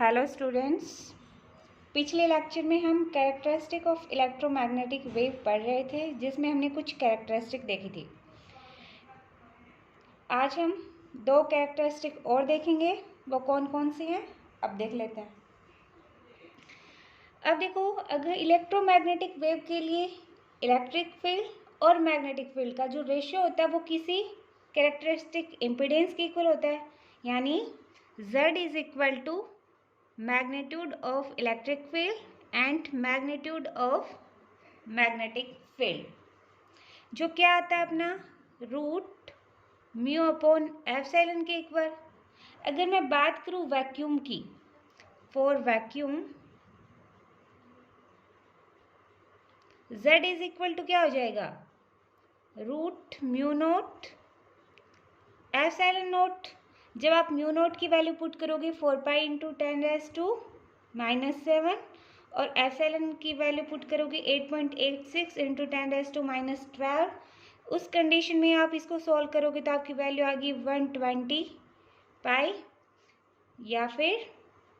Hello students, पिछले lecture में हम कैरेक्टरिस्टिक ऑफ इलेक्ट्रोमैग्नेटिक वेव पढ़ रहे थे, जिसमें हमने कुछ कैरेक्टरिस्टिक देखी थी। आज हम दो कैरेक्टरिस्टिक और देखेंगे। वो कौन कौन सी हैं अब देख लेते हैं। अब देखो, अगर इलेक्ट्रोमैग्नेटिक वेव के लिए इलेक्ट्रिक फील्ड और मैग्नेटिक फील्ड का जो रेशियो होता है वो किसी कैरेक्टरिस्टिक इम्पीडेंस के इक्वल होता है, यानी Z is equal to magnitude of electric field and magnitude of magnetic field, जो क्या आता है अपना रूट म्यू अपॉन एप्सिलॉन के इक्वल। अगर मैं बात करूं वैक्यूम की, for vacuum Z is equal to क्या हो जाएगा, root mu naught epsilon naught. जब आप म्यू नोट की वैल्यू पुट करोगे 4 पाई इंटू 10⁻⁻⁷ और एप्सिलॉन की वैल्यू पुट करोगे 8.86 इंटू 10⁻⁻12, उस कंडीशन में आप इसको सॉल्व करोगे तो आपकी वैल्यू आ गई 120 पाई या फिर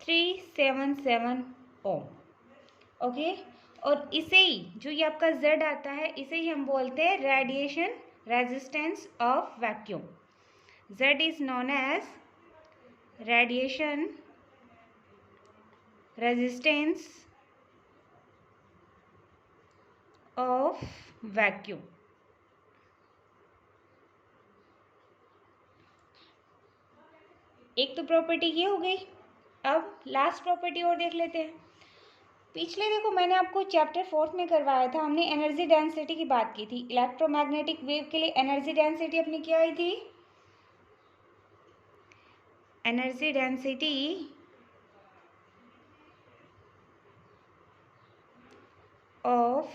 377 ओम। ओके, और इसे ही जो ये आपका Z आता है, इसे ही हम बोलते हैं radiation resistance of vacuum. Z is known as radiation resistance of vacuum। एक तो प्रॉपर्टी ये हो गई। अब लास्ट प्रॉपर्टी और देख लेते हैं। पिछले देखो, मैंने आपको चैप्टर 4 में करवाया था, हमने एनर्जी डेंसिटी की बात की थी। इलेक्ट्रोमैग्नेटिक वेव के लिए एनर्जी डेंसिटी अपनी क्या आई थी, energy density of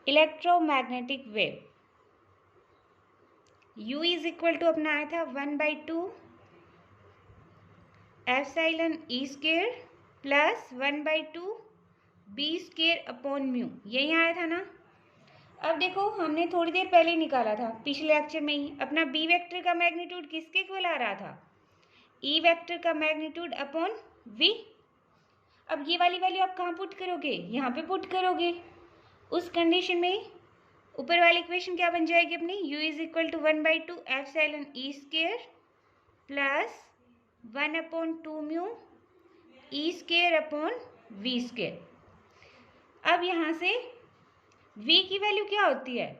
electromagnetic wave U is equal to अपना आया था 1/2 epsilon E square plus 1/2 B square upon mu, यही आया था ना। अब देखो, हमने थोड़ी देर पहले निकाला था पिछले लेक्चर में ही, अपना B वेक्टर का मैग्नीट्यूड किसके इक्वल आ रहा था, E वेक्टर का मैग्नीट्यूड अपॉन V। अब ये वाली वैल्यू आप कहाँ पुट करोगे, यहाँ पे पुट करोगे। उस कंडीशन में ऊपर वाली इक्वेशन क्या बन जाएगी अपनी, U is equal to 1/2 epsilon E square plus 1/2 mu E square upon V square. अब यहाँ से V की वैल्यू क्या होती है,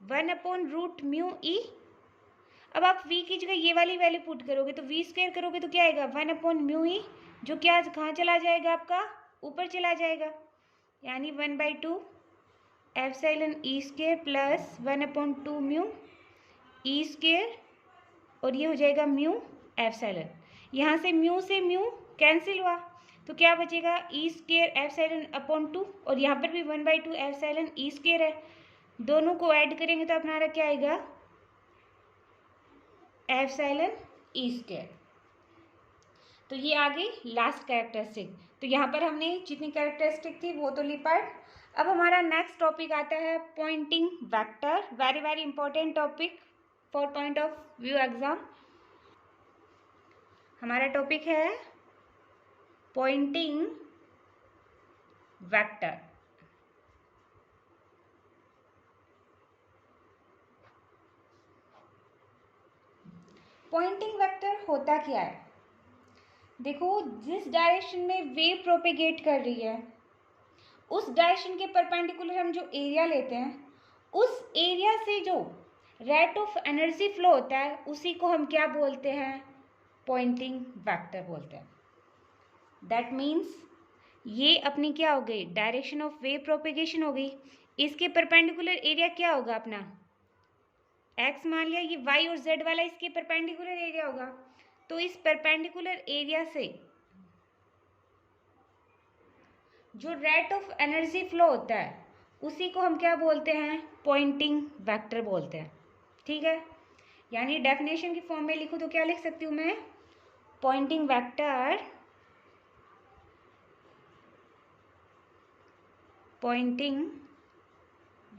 1/रूट म्यू E। अब आप V की जगह ये वाली वैल्यू पुट करोगे तो V स्क्वायर करोगे तो क्या आएगा, 1/म्यू E, जो क्या कहाँ चला जाएगा, आपका ऊपर चला जाएगा, यानी 1/2 epsilon E square plus 1/2 mu E square, और ये हो जाएगा म्यू एप्सिलॉन। यहाँ से म्यू कैंसिल हुआ तो क्या बचेगा, E स्क्वायर एप्सिलॉन अपॉन 2, और यहाँ पर भी 1/2 एप्सिलॉन E स्क्वायर है। दोनों को ऐड करेंगे तो अपना क्या आएगा, एप्सिलॉन E स्क्वायर। तो ये आ गई लास्ट कैरेक्टरिस्टिक। तो यहाँ पर हमने जितनी कैरेक्टरिस्टिक थी वो तो ली पढ़। अब हमारा नेक्स्ट टॉपिक आता है Poynting vector, very very important topic for point of view exam. हमारा टॉपिक है पॉइंटिंग वेक्टर। पॉइंटिंग वेक्टर होता क्या है, देखो, जिस डायरेक्शन में वेव प्रोपेगेट कर रही है उस डायरेक्शन के परपेंडिकुलर हम जो एरिया लेते हैं, उस एरिया से जो रेट ऑफ एनर्जी फ्लो होता है उसी को हम क्या बोलते हैं, पॉइंटिंग वेक्टर बोलते हैं। दैट मीन्स ये अपनी क्या हो गई, डायरेक्शन ऑफ वेव प्रोपेगेशन हो गई। इसके परपेंडिकुलर एरिया क्या होगा अपना, x मान लिया, ये y और z वाला इसके परपेंडिकुलर एरिया होगा। तो इस परपेंडिकुलर एरिया से जो रेट ऑफ एनर्जी फ्लो होता है उसी को हम क्या बोलते हैं, पॉइंटिंग वेक्टर बोलते हैं। ठीक है, यानी डेफिनेशन की फॉर्म में लिखूं तो क्या लिख सकती हूँ मैं, Poynting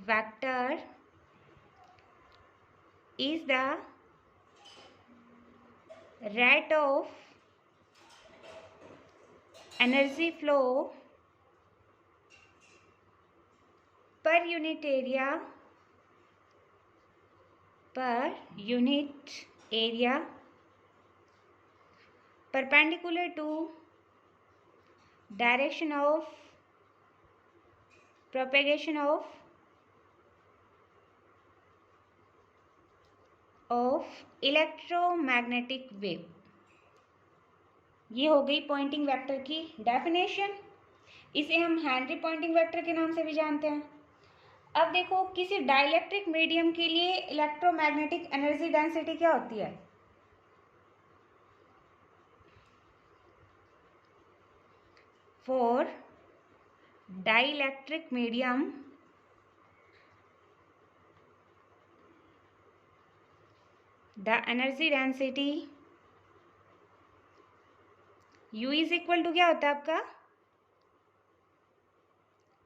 vector is the rate of energy flow per unit area perpendicular to direction of propagation of electromagnetic wave. ये हो गई पॉइंटिंग वेक्टर की डेफिनेशन। इसे हम हेनरी पॉइंटिंग वेक्टर के नाम से भी जानते हैं। अब देखो किसी डाइलेक्ट्रिक मीडियम के लिए इलेक्ट्रोमैग्नेटिक एनर्जी डेंसिटी क्या होती है। For dielectric medium the energy density U is equal to क्या होता है आपका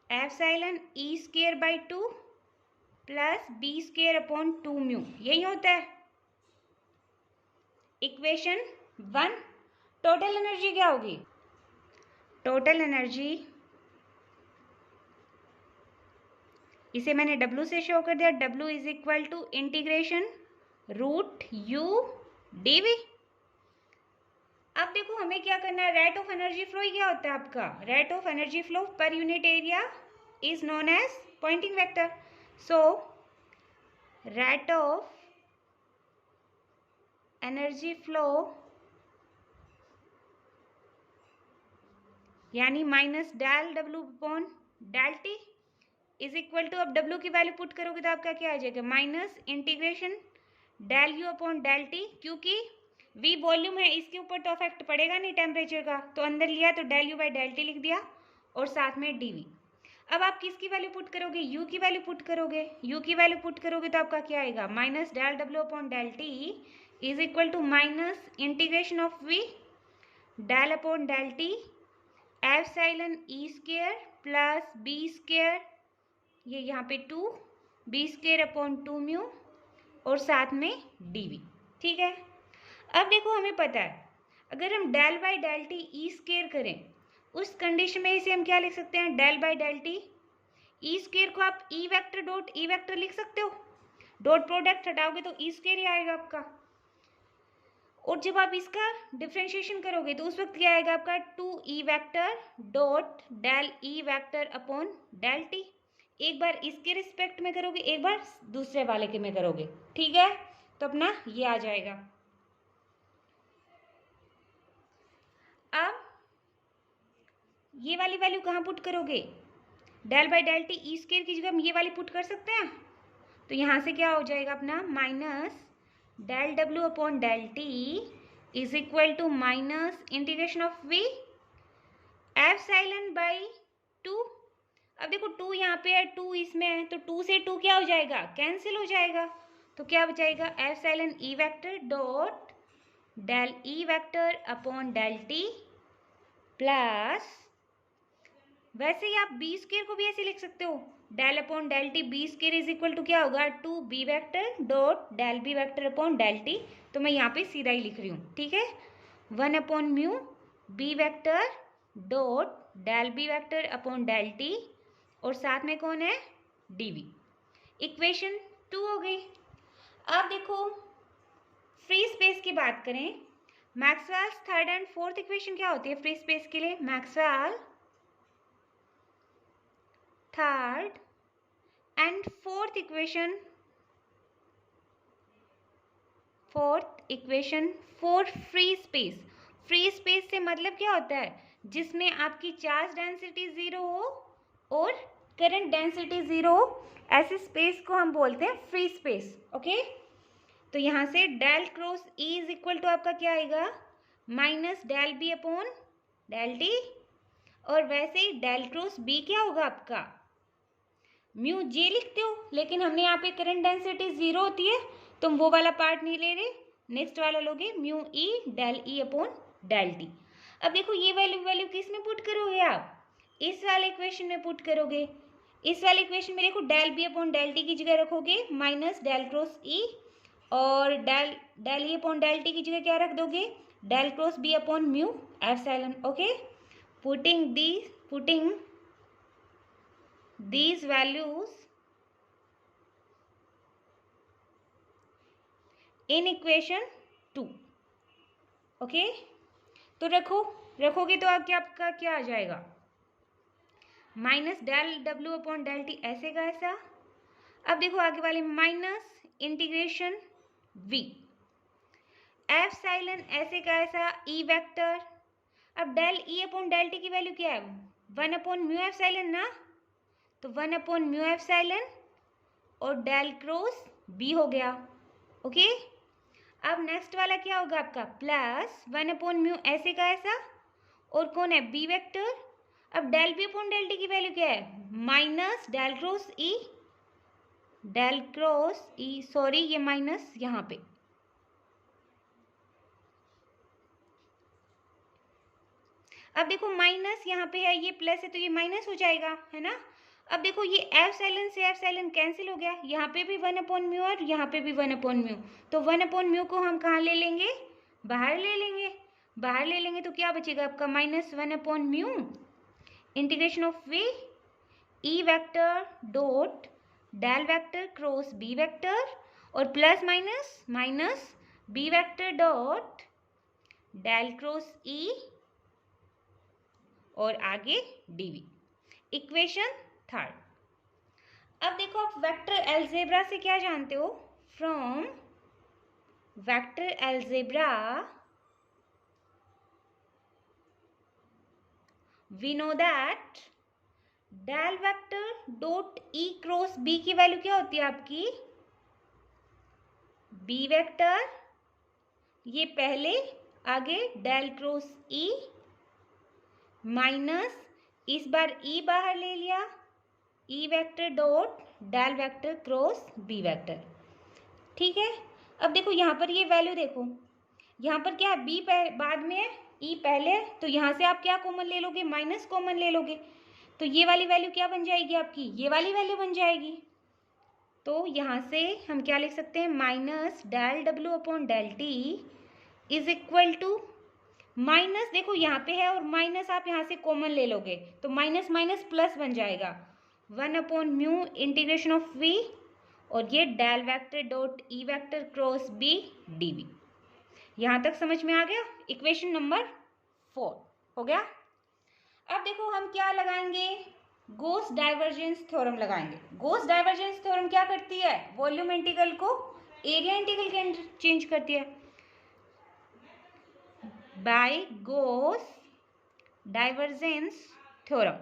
epsilon E square by 2 plus B square upon 2 mu, यही होता है इक्वेशन 1। टोटल एनर्जी क्या होगी, टोटल एनर्जी इसे मैंने W से शो कर दिया, W is equal to integration root U dV। अब देखो हमें क्या करना है, रेट ऑफ एनर्जी फ्लो क्या होता है आपका, rate of energy flow per unit area is known as Poynting vector. So rate of energy flow यानी minus del W upon del T is equal to, अब W की value put करोगे तो आपका क्या आ जाएगा minus integration del U upon del T, क्योंकि V वॉल्यूम है इसके ऊपर तो इफेक्ट पड़ेगा नहीं टेम्परेचर का, तो अंदर लिया तो del U by del T लिख दिया और साथ में dV। अब आप किसकी वैल्यू पुट करोगे, U की वैल्यू पुट करोगे, U की वैल्यू पुट करोगे तो आपका क्या आएगा minus del W upon del T is equal to minus integration of V del upon del T epsilon E square plus B square, ये यहाँ पे 2 B स्क्वायर अपॉन 2 म्यू और साथ में dV। ठीक है, अब देखो हमें पता है अगर हम del by del T E square करें उस कंडीशन में इसे हम क्या लिख सकते हैं, del by del T E square को आप E vector dot E vector लिख सकते हो, डॉट प्रोडक्ट हटाओगे तो ई स्क्वायर ही आएगा आपका, और जब आप इसका डिफरेंशिएशन करोगे तो उस वक्त क्या आएगा आपका 2 E vector dot del E vector upon del T. एक बार इसके रिस्पेक्ट में करोगे, एक बार दूसरे वाले के में करोगे, ठीक है, तो अपना ये आ जाएगा। अब ये वाली वैल्यू कहाँ पुट करोगे, del by del T E square की जगह हम ये वाली पुट कर सकते हैं, तो यहाँ से क्या हो जाएगा अपना minus del W upon del T is equal to minus integration of V epsilon by 2। अब देखो 2 यहाँ पे है, 2 इसमें है, तो 2 से 2 क्या हो जाएगा कैंसिल हो जाएगा, तो क्या बचाएगा epsilon E vector dot del E vector upon del T plus, वैसे ही आप B स्क्वायर को भी ऐसे लिख सकते हो, del upon del T B square is equal to क्या होगा 2B vector dot del B vector upon del T, तो मैं यहाँ पे सीधा ही लिख रही हूँ, ठीक है, 1 upon mu B vector dot del B vector upon del T और साथ में कौन है dV। इक्वेशन 2 हो गई। अब देखो फ्री स्पेस की बात करें, Maxwell's third and fourth equation क्या होती है फ्री स्पेस के लिए, Maxwell third and fourth equation for free space. Free space से मतलब क्या होता है, जिसमें आपकी चार्ज डेंसिटी 0 हो और करंट डेंसिटी 0 हो, ऐसे स्पेस को हम बोलते हैं फ्री स्पेस। ओके, तो यहाँ से del cross E is equal to आपका क्या आएगा minus del B upon del T, और वैसे ही डेल क्रॉस बी क्या होगा आपका म्यू जे लिखते हो, लेकिन हमने यहाँ पे करंट डेंसिटी 0 होती है तो हम वो वाला पार्ट नहीं ले रहे, नेक्स्ट वाला लोगे mu E del E upon del T. अब देखो ये वैल्यू किस में पुट करोगे आप, इस वाले इक्वेशन में पुट करोगे। इस वाले इक्वेशन में देखो del B upon del T की जगह रखोगे माइनस डेल क्रॉस ई और del E upon del T की जगह क्या रख दोगे, del cross B upon mu epsilon. Okay, putting these values in equation 2. Okay, तो रखोगे तो आपका क्या आ जाएगा, minus del W upon del T ऐसे का ऐसा. अब देखो आगे वाले माइनस इंटीग्रेशन v एप्सिलॉन ऐसे का ऐसा ई वेक्टर. अब del E upon del T की वैल्यू क्या है, 1 अपॉन म्यू एप्सिलॉन ना, तो 1 अपॉन म्यू एप्सिलॉन और डेल क्रॉस बी हो गया. ओके, अब नेक्स्ट वाला क्या होगा आपका, प्लस 1 अपॉन म्यू ऐसे का ऐसा, और कौन है बी वेक्टर. अब del B upon del T की वैल्यू क्या है, minus del cross E sorry ये माइनस यहाँ पे. अब देखो माइनस यहाँ पे है, ये प्लस है तो ये माइनस हो जाएगा, है ना. अब देखो ये एप्सिलॉन से एप्सिलॉन कैंसिल हो गया, यहाँ पे भी 1 अपॉन म्यू और यहाँ पे भी 1 अपॉन म्यू. तो 1 अपॉन म्यू को हम कहाँ ले लेंगे, बाहर ले लेंगे तो क्या बचेगा आपका, minus 1 upon mu integration of V E vector dot del vector cross B vector और plus minus B vector dot del cross E और आगे डीवी. Equation third. अब देखो आप वेक्टर अलजेब्रा से क्या जानते हो, from vector algebra we know that del vector dot E cross B की वैल्यू क्या होती है आपकी, बी वेक्टर, ये पहले आगे डेल क्रॉस ई माइनस इस बार ई बाहर ले लिया, E vector dot del vector cross B vector. ठीक है, अब देखो यहाँ पर ये वैल्यू देखो, यहाँ पर क्या है, बी बाद में है, ई पहले है, तो यहाँ से आप क्या कॉमन ले लोगे, माइनस कॉमन ले लोगे, तो ये वाली वैल्यू क्या बन जाएगी आपकी, ये वाली वैल्यू बन जाएगी. तो यहाँ से हम क्या लिख सकते हैं, minus del W upon del T is equal to minus, देखो यहाँ पे है और माइनस आप यहाँ से कॉमन ले लोगे तो माइनस माइनस प्लस बन जाएगा, 1 upon mu integration of V और ये del vector dot E vector cross B D V. यहाँ तक समझ में आ गया. इक्वेशन नंबर 4 हो गया. अब देखो हम क्या लगाएंगे, गॉस डाइवर्जेंस थ्योरम लगाएंगे. गॉस डाइवर्जेंस थ्योरम क्या करती है, वॉल्यूम इंटीग्रल को एरिया इंटीग्रल के अंदर चेंज करती है. By Gauss divergence theorem.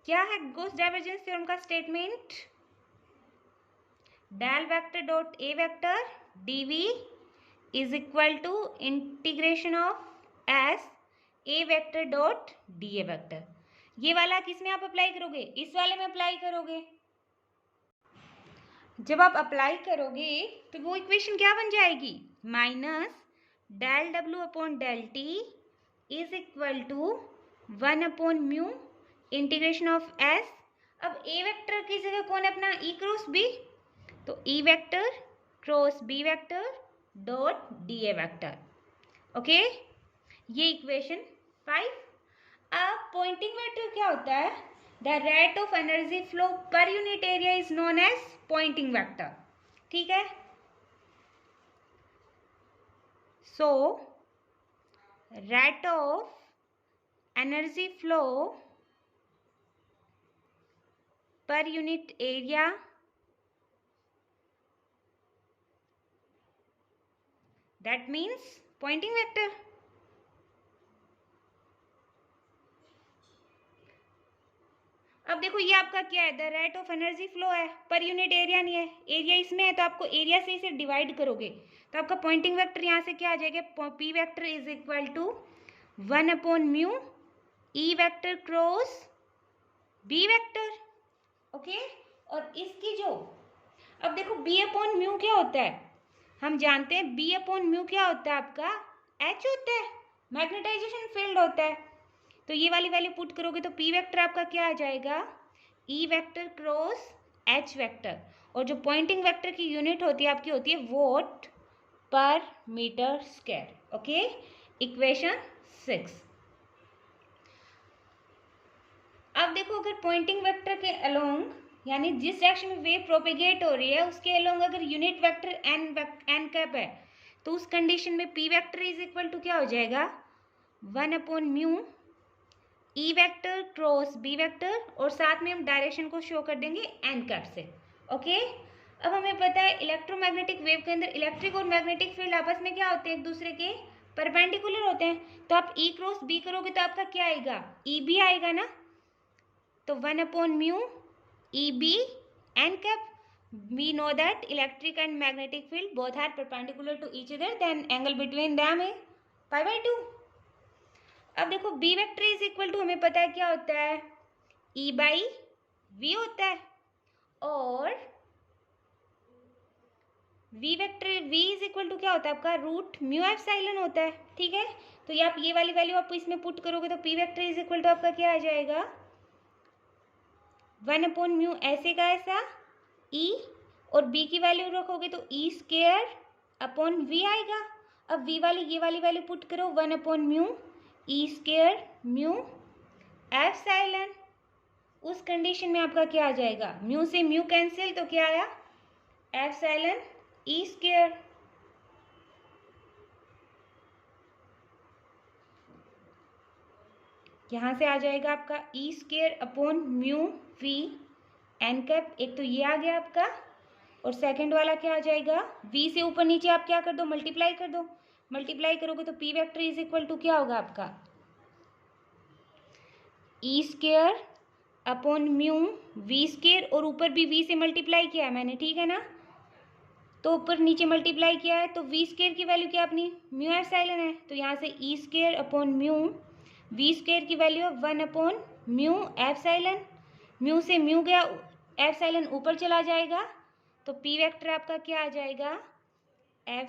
क्या है गॉस डाइवर्जेंस थ्योरम का statement, del vector dot A vector DV is equal to integration of S A vector dot D A vector. ये वाला किस में आप अप्लाई करोगे, इस वाले में अप्लाई करोगे. जब आप अप्लाई करोगे तो वो इक्वेशन क्या बन जाएगी, minus del W upon del T is equal to 1 upon mu integration of S. अब ए वेक्टर की जगह कौन है अपना, ई क्रॉस बी, तो E vector cross B vector dot D A vector. Okay, ये इक्वेशन 5. अब पॉइंटिंग वेक्टर क्या होता है, the rate of energy flow per unit area is known as Poynting vector. ठीक है, so rate of energy flow per unit area that means Poynting vector. अब देखो ये आपका क्या है, the rate of energy flow है, पर यूनिट एरिया नहीं है, एरिया इसमें है तो आपको एरिया से इसे डिवाइड करोगे तो आपका पॉइंटिंग वेक्टर यहाँ से क्या आ जाएगा, P vector is equal to 1 upon mu E vector cross B vector. Okay, और इसकी जो, अब देखो बी अपॉन म्यू क्या होता है, हम जानते हैं बी अपॉन म्यू क्या होता है आपका, एच होता है, मैग्नेटाइजेशन फील्ड होता है. तो ये वाली वैल्यू पुट करोगे तो पी वेक्टर आपका क्या आ जाएगा, ई वेक्टर क्रॉस एच वेक्टर. और जो पॉइंटिंग वेक्टर की यूनिट होती है आपकी होती है वॉट पर मीटर स्क्वायर। Okay, equation 6। अब देखो, अगर पॉइंटिंग वेक्टर के अलोंग यानी जिस डायरेक्शन में वेव प्रोपेगेट हो रही है उसके अलोंग अगर यूनिट वेक्टर एन कैप है तो उस कंडीशन में P vector is equal to क्या हो जाएगा, 1/μ E vector cross B vector, और साथ में हम डायरेक्शन को शो कर देंगे एन कैप से। ओके, अब हमें पता है इलेक्ट्रोमैग्नेटिक वेव के अंदर इलेक्ट्रिक और मैग्नेटिक फील्ड आपस में क्या होते हैं, एक दूसरे के परपेंडिकुलर होते हैं। तो आप ई क्रॉस बी करोगे तो आपका क्या आएगा, ई बी आएगा ना। तो 1/μ E B N cap, we know that electric and magnetic field both are perpendicular to each other, then angle between them is π/2। अब देखो b vector is equal to हमें पता है क्या होता है, e बाई v होता है, और v vector v is equal to क्या होता है आपका √μ/ε होता है। ठीक है, तो ये आप ये वाली वैल्यू आप इसमें पुट करोगे तो p vector is equal to आपका क्या आ जाएगा, 1/μ ऐसे का ऐसा e, और b की वैल्यू रखोगे तो e² आएगा। अब v वाली ये वाली वैल्यू पुट करो, 1/μ e²μ/ε। उस कंडीशन में आपका क्या आ जाएगा, म्यू से म्यू कैंसिल तो क्या आया, ε e²। यहां से आ जाएगा आपका e²/μ v एन कैप, एक तो ये आ गया आपका, और सेकंड वाला क्या आ जाएगा, v से ऊपर नीचे आप क्या कर दो, मल्टीप्लाई कर दो। मल्टीप्लाई करोगे तो p vector is equal to क्या होगा आपका, e²/μ v², और ऊपर भी v से मल्टीप्लाई किया है मैंने, ठीक है ना। तो ऊपर नीचे मल्टीप्लाई किया है तो v² की वैल्यू क्या अपनी μ/ε है, तो यहाँ से e²/μ v² की वैल्यू 1/μ/ε। म्यू से म्यू गया, ε ऊपर चला जाएगा, तो p वेक्टर आपका क्या आ जाएगा, ε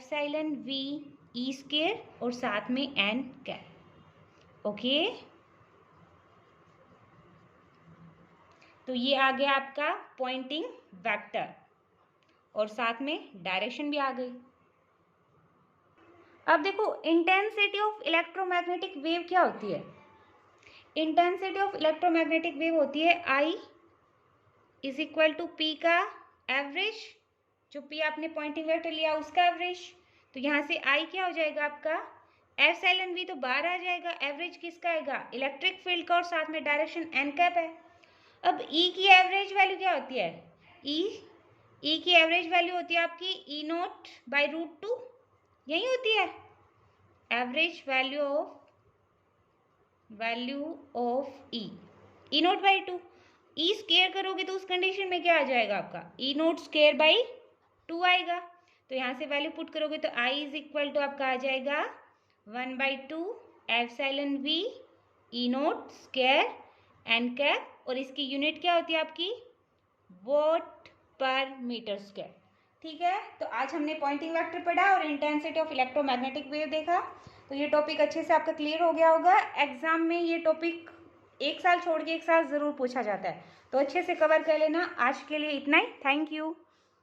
v e² और साथ में n कैप। ओके, तो ये आ गया आपका पॉइंटिंग वेक्टर, और साथ में डायरेक्शन भी आ गई। अब देखो, इंटेंसिटी ऑफ इलेक्ट्रोमैग्नेटिक वेव क्या होती है, इंटेंसिटी ऑफ इलेक्ट्रोमैग्नेटिक वेव होती है I is equal to P का एवरेज, जो P आपने पॉइंटिंग वेक्टर लिया उसका एवरेज। तो यहाँ से I क्या हो जाएगा आपका, ε तो बाहर आ जाएगा, एवरेज किसका आएगा, इलेक्ट्रिक फील्ड का, और साथ में डायरेक्शन n कैप है। अब E की एवरेज वैल्यू क्या होती है, E की एवरेज वैल्यू होती है आपकी E0/√2, यही होती है average value of E0/2। E² करोगे तो उस कंडीशन में क्या आ जाएगा आपका, E0² आएगा। तो यहाँ से वैल्यू पुट करोगे तो I इज इक्वल टू आपका आ जाएगा 1/2 ε/v E0² n कैप, और इसकी यूनिट क्या होती है आपकी वॉट पर मीटर स्क्वायर। ठीक है, तो आज हमने पॉइंटिंग वेक्टर पढ़ा और इंटेंसिटी ऑफ इलेक्ट्रोमैग्नेटिक वेव देखा, तो ये टॉपिक अच्छे से आपका क्लियर हो गया होगा। एग्जाम में ये टॉपिक एक साल छोड़ के एक साल ज़रूर पूछा जाता है, तो अच्छे से कवर कर लेना। आज के लिए इतना ही, थैंक यू।